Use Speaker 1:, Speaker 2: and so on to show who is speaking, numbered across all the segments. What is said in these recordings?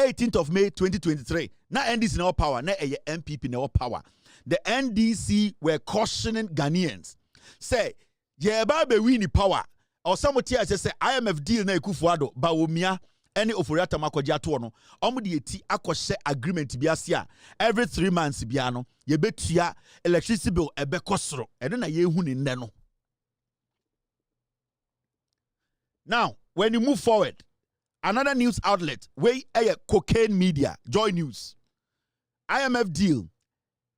Speaker 1: 18th of May 2023. Na NDC no power, na NPP no power. The NDC were cautioning Ghanaians. Say, yeba be win power. Or some say IMF deal na ekufuado bawumia any Ofori Attah makoji ato no. Omo de eti akose agreement biasia every 3 months biano yebetua electricity bill ebe kosoro. Ede na yehu ni nne no. Now, when you move forward, another news outlet, where a cocaine media, Joy News, IMF deal,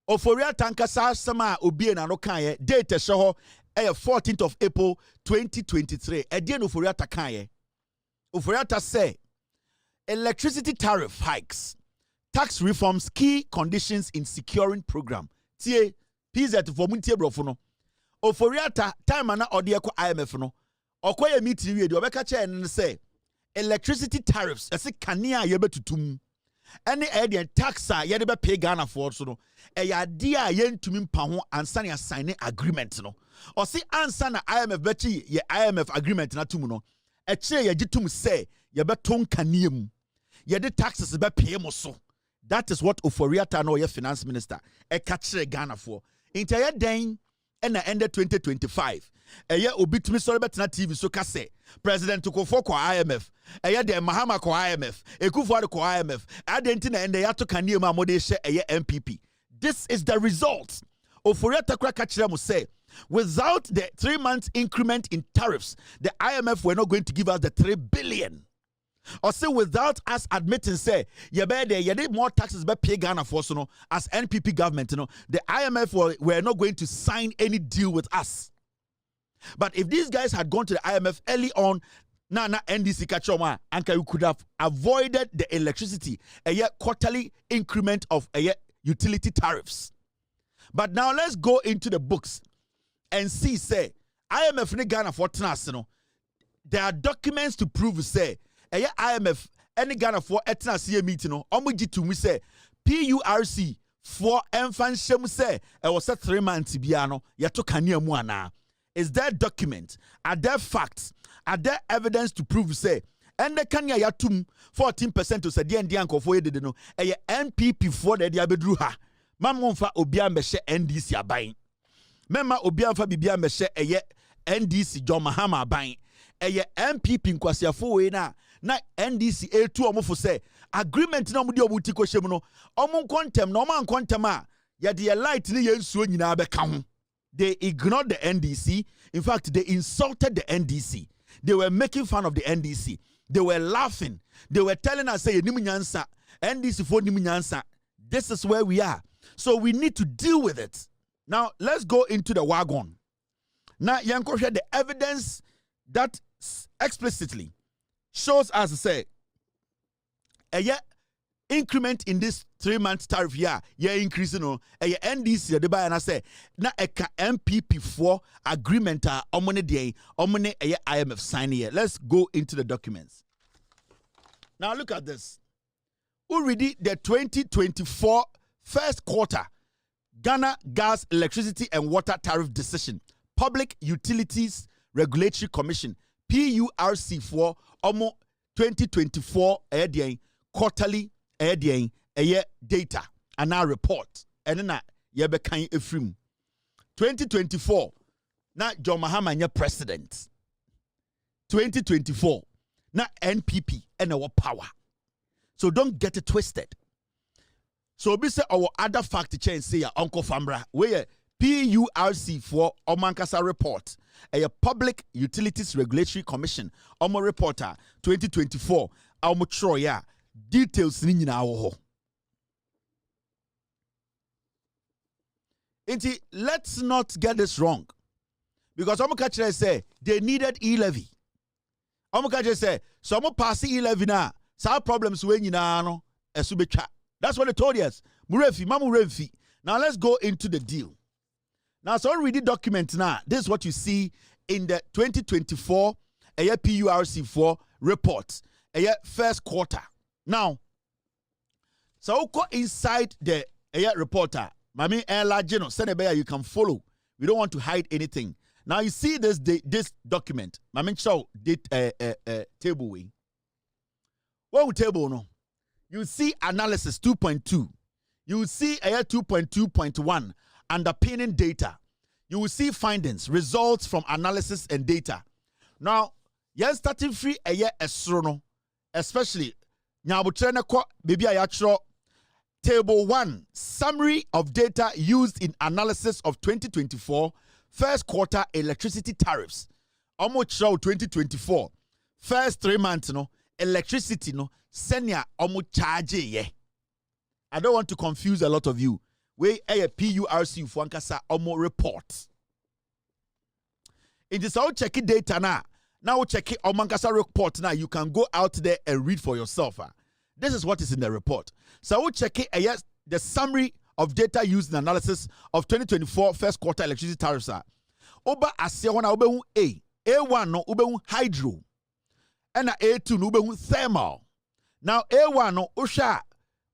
Speaker 1: Ofori Attah nkasa sama obi na no kan date show 14th of April 2023. Again, Ofori Attah kan Ofori Attah say electricity tariff hikes, tax reforms, key conditions in securing program. Tie PZ for muntie brofo no. Ofori Attah time na ode ko IMF no. Okoye meeting we de obeka che en say electricity tariffs ese kanea yebetutum ene e tax a yede be pay Ghana for so no e ya de a yentumi mpa ho ansa na sign agreement no o si ansa na IMF bechi ye IMF agreement na tum no e kire ye gitum say ye beton kanea mu ye de taxes be pay mo so. That is what Ofori Attah no ye finance minister e ka kire Ghana for inta ye den ena ended 2025 eye obitumi sorry betna TV so ka say President Tukofo ko IMF eye de Mahama ko IMF Ekufuado ko IMF adenti na ende yato kaniem amode hye eye NPP. This is the result. Ofori Attah kra ka kire mo say without the 3 months increment in tariffs the IMF were not going to give us the 3 billion. Or say without us admitting say you need more taxes be pay Ghana for so no as NPP government, you know, the IMF were not going to sign any deal with us. But if these guys had gone to the IMF early on, na NDC kachoma, anka you could have avoided the electricity a quarterly increment of utility tariffs. But now let's go into the books and see say IMF ni Ghana for trans, you know, there are documents to prove say IMF any Ghana for etna see meeting no omoji to me say PURC for enfan shem say e was 3 months bia no yeto kanea mu ana. Is there document? Are there facts? Are there evidence to prove say and the kanea yatum 14% to say the anko for yede no NPP for the abedru ha mamomfa obia mbehye NDC aban mema obia mfa bibia mbehye NDC John Mahama aban NPP nkwasiafo we na NDC A2 omofo say agreement na omudi obuti ko hyem no omon kontem na omon kontem a ye de light ni yensuo nyina beka ho. They ignored the NDC. In fact, they insulted the NDC. They were making fun of the NDC. They were laughing. They were telling us say nimunyansa NDC for nimunyansa. This is where we are. So we need to deal with it. Now let's go into the wagon. Now yanko share the evidence that explicitly shows us say increment in this 3 months tariff increasing no NDC the buy and I say na eka NPP for agreement omone dey omone IMF sign here. Let's go into the documents. Now look at this. Already the 2024 first quarter Ghana Gas, Electricity and Water Tariff Decision, Public Utilities Regulatory Commission PURC for omo 2024 quarterly data and our report and na yebe kan efrim 2024 na John Mahama nye president 2024 na NPP and our power. So don't get it twisted. So be say our other fact change say Uncle Fambra where PURC for Omankasa report a Public Utilities Regulatory Commission Omo reporter 2024 Omo Troya details ni nyina wo ho. Let's not get this wrong. Because Omo Kachre say they needed e-levy. Omo Kachre say so Omo pass e-levy na sa problems we nyina no esubetwa. That's what they told us. Murefi, mamu refi. Now let's go into the deal. Now, so already document now. This is what you see in the 2024 PURC4 report, first quarter. Now, so go inside the reporter. Mami Elajino, send a you can follow. We don't want to hide anything. Now you see this document. Mami show table way. What table no? You see analysis 2.2. You will see 2.2.1 underpinning data. You will see findings, results from analysis and data. Now, yes, starting free esrono, especially nyabutrene baby ayachro table 1 summary of data used in analysis of 2024 first quarter electricity tariffs. Almost 2024 first 3 months no electricity no senior almost charge ye. I don't want to confuse a lot of you. We a PURC for ankasa almost report. It is all check data now. Now check it Omankasa report now. You can go out there and read for yourself. This is what is in the report. So we'll check it the summary of data used in analysis of 2024 first quarter electricity tariffs. Oba asiawana ubehu A1 no ubehu hydro. And A2 no ubehu thermal. Now A1 no usha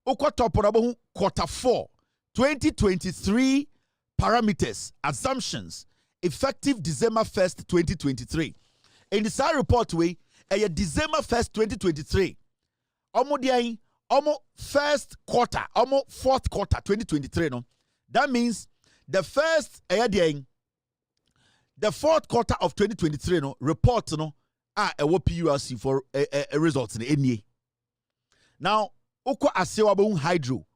Speaker 1: uko quarter 4 2023 parameters assumptions effective December 1st 2023. In the same report way December 1st 2023 almost first quarter almost fourth quarter 2023 no. That means the first the fourth quarter of 2023 no report no PURC for results in the now uko asewa hydro.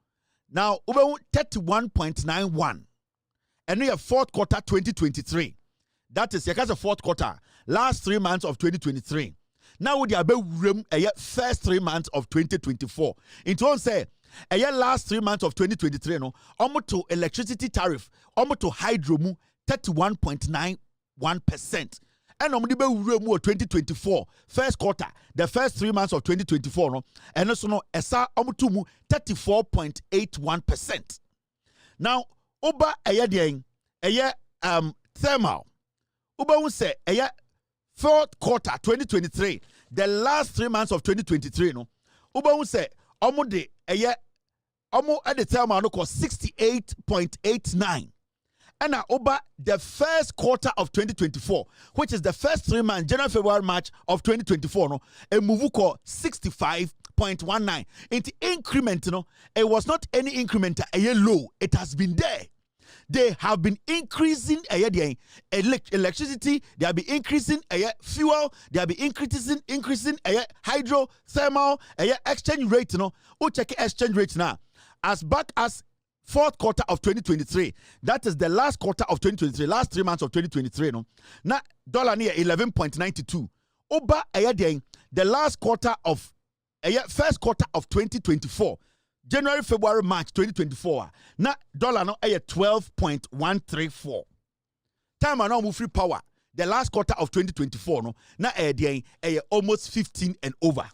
Speaker 1: Now, 31.91. And we have fourth quarter 2023. That is the fourth quarter. Last 3 months of 2023. Now, we have first 3 months of 2024. In turn, say, last 3 months of 2023, no, almost to electricity tariff, almost to hydro, 31.91%. And 2024 first quarter, the first 3 months of 2024, no, and also no esa 34.81%. Now, oba thermal. Uba say fourth quarter 2023, the last 3 months of 2023, no. Uba say at the thermal no cost 68.89. And now over the first quarter of 2024, which is the first 3 months, January, February, March of 2024, no, a move called 65.19. In the increment, no, it was not any increment, a year low. It has been there. They have been increasing electricity, they have been increasing fuel, they have been increasing hydro, thermal, exchange rate, no. Who check exchange rate now? As back as fourth quarter of 2023, that is the last quarter of 2023, last 3 months of 2023, no. Now dollar near 11.92. Oba the last quarter of first quarter of 2024, January, February, March 2024. Now dollar no 12.134. Time and now free power. The last quarter of 2024, no. Now almost 15 and over.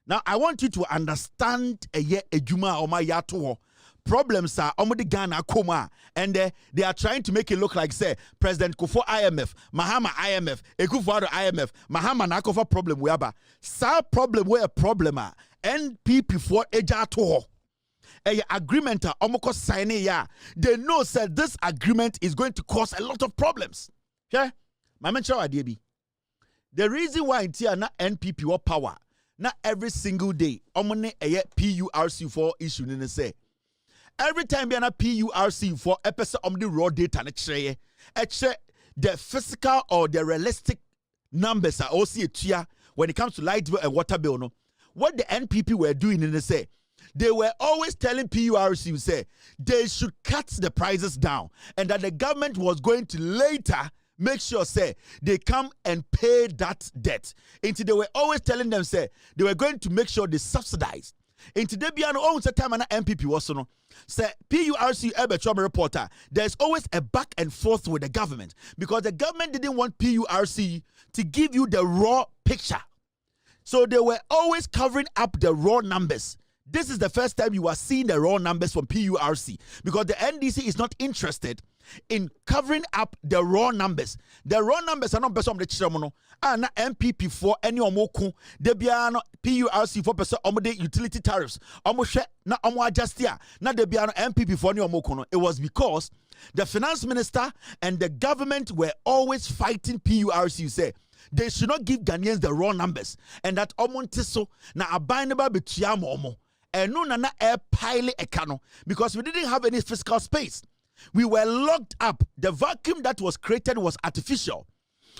Speaker 1: Now I want you to understand Juma or my yato. Problems are omodi Ghana Koma, and they are trying to make it look like say President Kufo IMF, Mahama IMF, Ekufuado IMF, Mahama Nakofa problem whereby sa problem where a problem NPP for ejato agreement omoko sign ya. They know that this agreement is going to cause a lot of problems. Okay, my mention the reason why it's not NPP or power, not every single day omone PURC for issue in say. Every time we have a PURC for episode of the raw data, the physical or the realistic numbers are also here when it comes to light bill and water bill. No, what the NPP were doing in the say, they were always telling PURC say they should cut the prices down, and that the government was going to later make sure say they come and pay that debt. Until they were always telling them say they were going to make sure they subsidize. In today, beyond time and MPP was no. Say PURC Ebertram reporter. There's always a back and forth with the government because the government didn't want PURC to give you the raw picture, so they were always covering up the raw numbers. This is the first time you are seeing the raw numbers from PURC because the NDC is not interested in covering up the raw numbers. The raw numbers are not based on the chiramono. Na MPP for any omoku. De biano PURC for person omode utility tariffs. Omoshe na omo adjustia. Na de biano MPP for any omoku. It was because the finance minister and the government were always fighting PURC. You say they should not give Ghanaians the raw numbers, and that omontiso na abinable betua momo. And no na air pile ekano, because we didn't have any fiscal space. We were locked up. The vacuum that was created was artificial.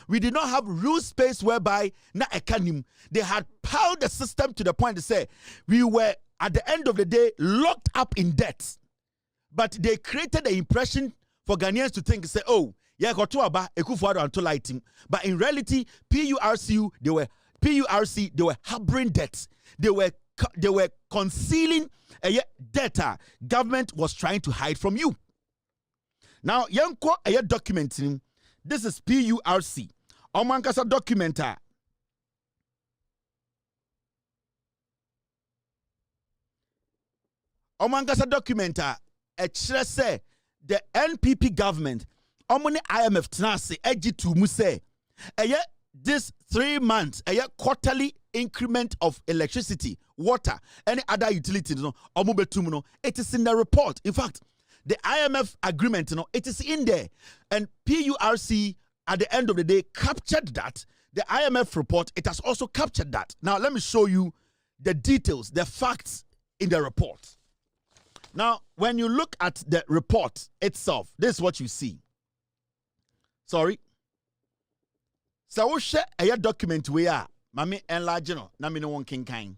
Speaker 1: We did not have real space whereby na ekanim. They had piled the system to the point to say we were at the end of the day locked up in debt. But they created the impression for Ghanaians to think, say, oh, yeah, got to aba ekufuado and to lighting. But in reality, PURC, they were harboring debts. They were concealing a data government was trying to hide from you. Now, yanko a documenting. This is PURC. Omankasa documenta. Omankasa documenta. Say the NPP government. Omoni IMF tenase eji to muse. This 3 months, quarterly increment of electricity, water, any other utilities, it is in the report. In fact, the IMF agreement, it is in there. And PURC, at the end of the day, captured that. The IMF report, it has also captured that. Now, let me show you the details, the facts in the report. Now, when you look at the report itself, this is what you see. Sorry. So we share a document where mami enlarge no na me no one kinkan.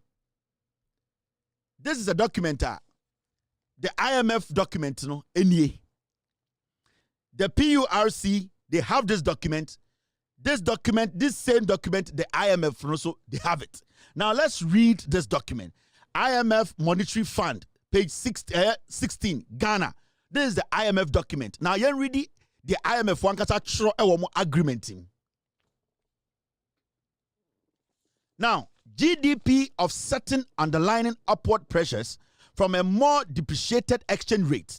Speaker 1: This is a document the IMF document no enie. The PURC, they have this document. This same document, the IMF also they have it. Now let's read this document. IMF Monetary Fund, page 16, Ghana. This is the IMF document. Now you read the IMF one kasa tro agreement. Now, GDP offsetting underlying upward pressures from a more depreciated exchange rate.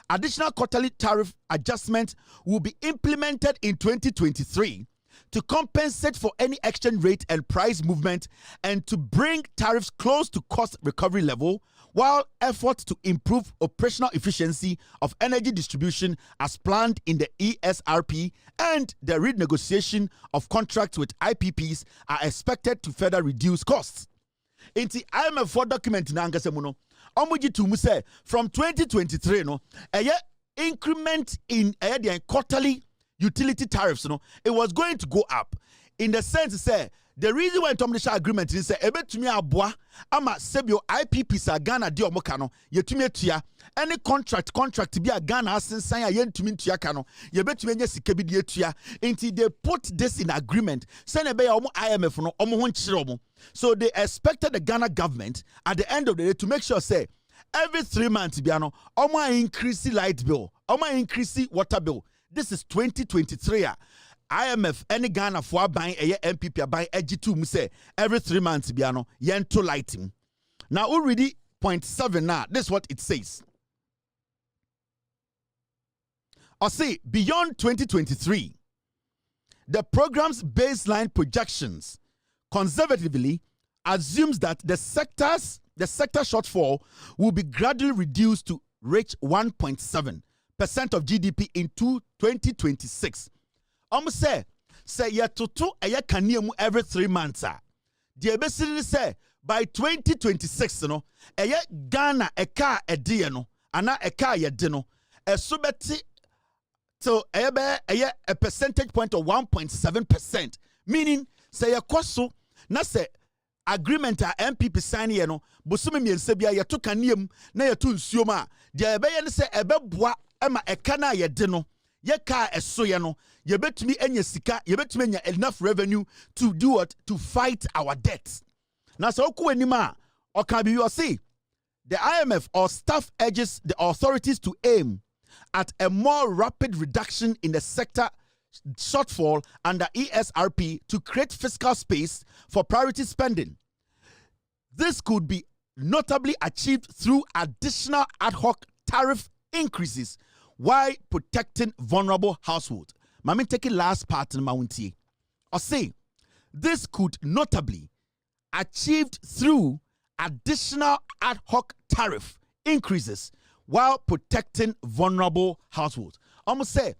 Speaker 1: Additional quarterly tariff adjustments will be implemented in 2023 to compensate for any exchange rate and price movement and to bring tariffs close to cost recovery level, while efforts to improve operational efficiency of energy distribution as planned in the ESRP and the renegotiation of contracts with IPPs are expected to further reduce costs. In the IMF 4 document na angasemuno, omuji to muse from 2023 no, increment in the quarterly utility tariffs it was going to go up in the sense say the reason why Tomlisha agreement is say ebetumi aboa ama sebio IPPs a Ghana di omoka no yetumi atua any contract bi a Ghana asensan a yentumi ntua ka no yebetumi nya sika bi di atua until they put this in agreement say na be ya omo IMF no omo ho nkyere omo. So they expected the Ghana government at the end of the day to make sure say every 3 months bi ano omo increase light bill, omo increase water bill. This is 2023. IMF any Ghana for buying a NPP buying EG2 say every 3 months biano yen to lighting. Now already 0.7 now. This is what it says. I say beyond 2023, the program's baseline projections conservatively assumes that the sector shortfall will be gradually reduced to reach 1.7% of GDP in 2026. Say yetoto kaniemu every 3 months. The basically say by 2026 no Ghana eka edie no ana eka yede no esubeti so a percentage point of 1.7%, meaning say yakoso na say agreement a MPP sign ye no bosume miense bia yeto kaniemu na yeto nsuo ma de ebeye ne say ebeboa ema eka na yede no ye ka eso ye no ye betumi enya sika ye betumi enya enough revenue to do what, to fight our debts. Now so ku anima or can be you see the IMF or staff urges the authorities to aim at a more rapid reduction in the sector shortfall under ESRP to create fiscal space for priority spending. This could be notably achieved through additional ad hoc tariff increases while protecting vulnerable households. Mami take it last part in Mountie. Or say, this could notably achieved through additional ad hoc tariff increases while protecting vulnerable households. Almost say,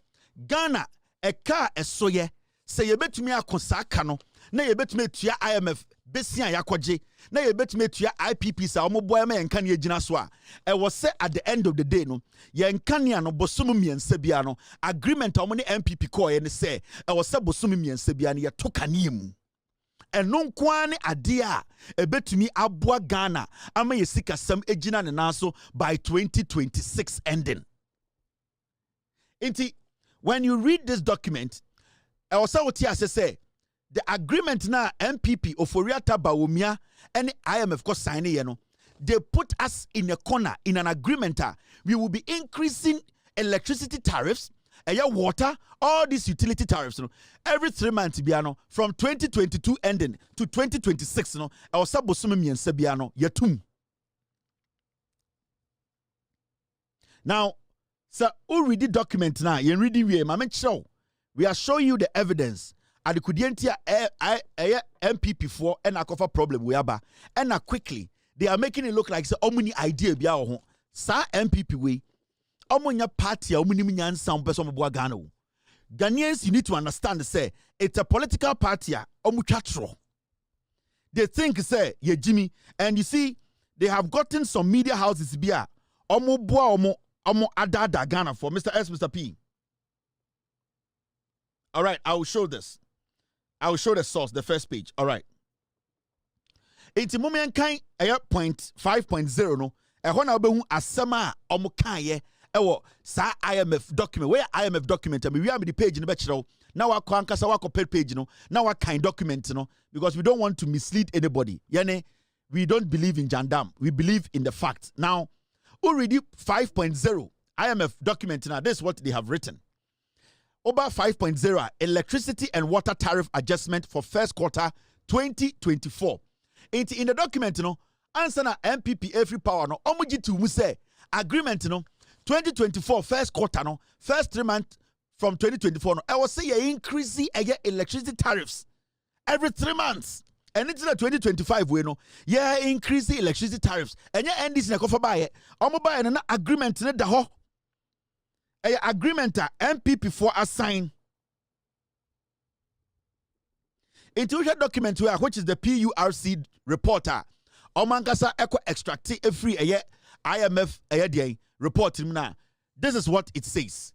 Speaker 1: Ghana, a car a soye, say yebetumi akosa aka no na yebetumi atua IMF besia yakwaje na yebetumi atua IPP sa omoboa ma yenka ne agina so a e was say at the end of the day no yenka ne no bosom miensa bia no agreement omo ne NPP call ye ne say e was say bosom miensa bia ne yetoka ne mu eno nkoa ne ade a ebetumi aboa Ghana ama yesika sam agina ne naso by 2026 ending. Inti when you read this document I also what here say the agreement na NPP Ofori Attah bawumia and IMF ko sign ye no they put us in a corner in an agreement we will be increasing electricity tariffs water, all these utility tariffs, every 3 months, biano, from 2022 ending to 2026, our sabosumi and Sebiano, yatum. Now, sir, who read the document now? You reading we are showing you the evidence. At the Kudientia MPP for and a cover problem we are and quickly they are making it look like so many idea biao sa MPP we. Omonya party omuni nyansa mpeso mboa Ghana. Ghanaians, you need to understand say it's a political party omutwatro. They think say ye Jimmy and you see they have gotten some media houses bia omo adada Ghana for Mr. S, Mr. P. All right, I will show this. I will show the source, the first page. All right. It's moment kind 5.0 no. Ehona obehu asema omo kan ye ewo sa IMF document where IMF document we am the page in the bechiro now wa kwankasa wa page no now wa kind document no because we don't want to mislead anybody yene we don't believe in jandam we believe in the facts. Now already 5.0 IMF document now this is what they have written over 5.0 electricity and water tariff adjustment for first quarter 2024 in the document answer na MPP every power no omuji to mu say agreement 2024 first quarter no first 3 months from 2024 no I was say you increase electricity tariffs every 3 months and it's 2025 we no yeah increase electricity tariffs and yeah end this na kofa buy omo buy na agreement ne da ho agreement MPP for assign intuition document which is the PURC reporter Omankasa echo extract free IMF report. This is what it says.